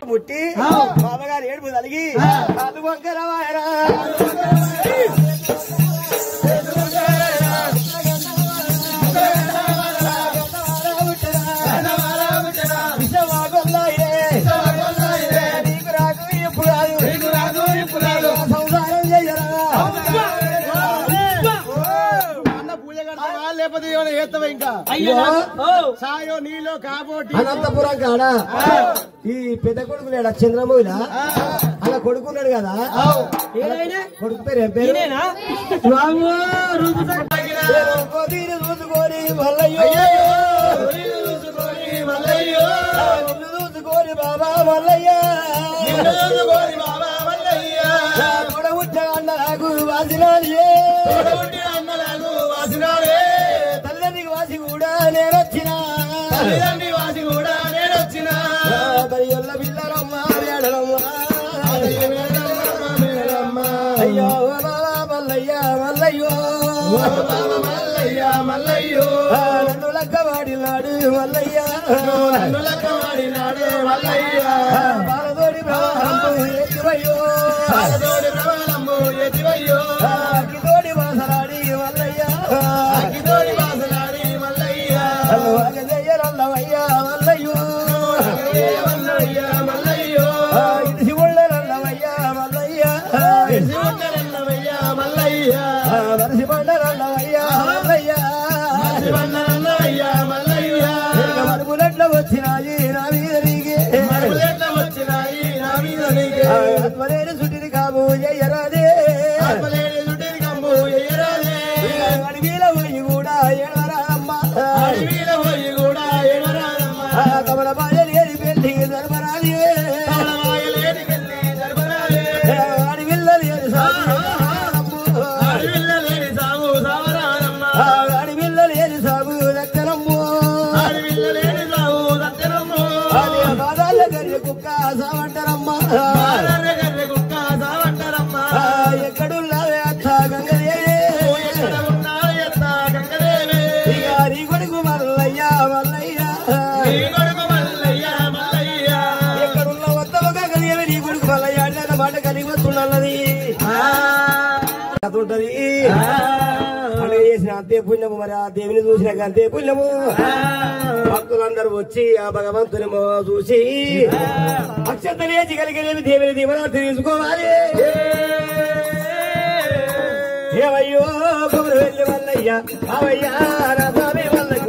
ముట్టి బాబాగారు ఏడుపు తలిగి అది వంకరవాయరా నీకు రాకు ఎప్పుడు రాదు సంసారం చెయ్యరా లేకపోతే ఏస్తావా ఇంకా అయ్యో సాయో నీలో కాబోటి అనంతపురం కాడ ఈ పెద్ద కొడుకు లేడా చంద్రమౌళి అలా కొడుకున్నాడు కదా కొడుకు పేరు ఏం పేరు చూసుకొని చూసుకొని బాబా మల్లయ్య నాకు వాసినాడే తల్లిదండ్రికి వాసి కూడా నేనొచ్చినా ఎల్ల పిల్లరమ్మ వేడలమ్మ అయ్యో బాబా మల్లయ్య మల్లయ్యో నన్ను లెక్కవాడినాడు మల్లయ్య బాలతోడి ఎత్తివయ్యో అగ్గితోడి వాసలాడి మల్లయ్య అగదయ్యరల్లవయ్యా మల్లయ్యో ఇది శివుళ్ళరల్లవయ్యా మల్లయ్య మనిషి పండరల్లవయ్యా మల్లయ్య మరుపులెట్ల వచ్చినాయి నా మీద నీకే ఆత్మలేని సుటిని కాబు ఎయ్యరాదే అడవిల పోయి కూడా ఏడవరామ్మా తమల బాయలేని పెళ్లి ధర్మరాలి అడవిల్ల లేని సాగు దక్కనమ్ము బాధాల గర్రె కుక్క సావంటరమ్మా ఎక్కడున్నావే అత్త గంగదేవి నీ కొడుకు మల్లయ్య ఎక్కడున్న వద్దవ గంగదేవి నీ కొడుకు మల్లయ్య అన్న మాట కలిగి వస్తున్నది ఉంటది అలా చేసిన అంతే పుణ్యము మరి ఆ దేవిని చూసినాక అంతే పుణ్యము భక్తులందరూ వచ్చి ఆ భగవంతుని చూసి అక్షంత లేచి కలిగేవి దేవిని దీవనార్థి తీసుకోవాలి ఏవయ్యో గురు వెళ్ళి మల్లయ్య అవయ్యా రథమే మల్లయ్య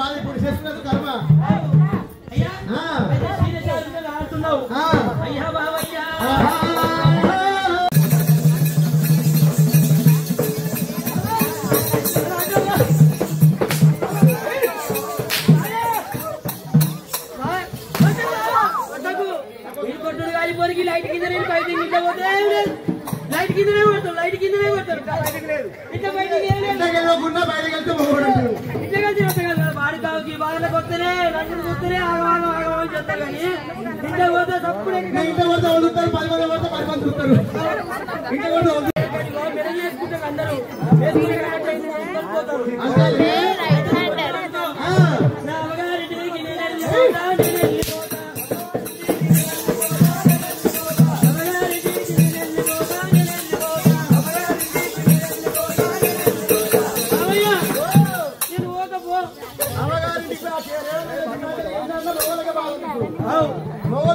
రాదు ఇప్పుడు చేసుకునేది కర్మ. అయ్యా బావయ్యా కాలిపోరికి లైట్ కింద లైట్ కిందనే కొడతారు లైట్ కిందనే కొడతారు ఇట్లా బయటికి ఇట్లా కలిసి వాడి కావుకి బాధలకు వస్తేనే రంగులు వస్తేనే ఆగవాగం ఆగమని చెప్తారు కానీ ఇంట్లో పోతే తప్పుడు మెడలు వేసుకుంటారు అందరూ పోతారు నా అవగారింటికి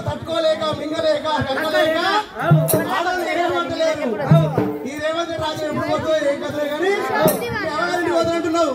తట్టుకోలేక మింగలేక ఈ రేవంత్ రాజు ఎప్పుడు పోతుందో ఏం కథలే కానీ ఎవరింటి పోతున్నట్టున్నావు.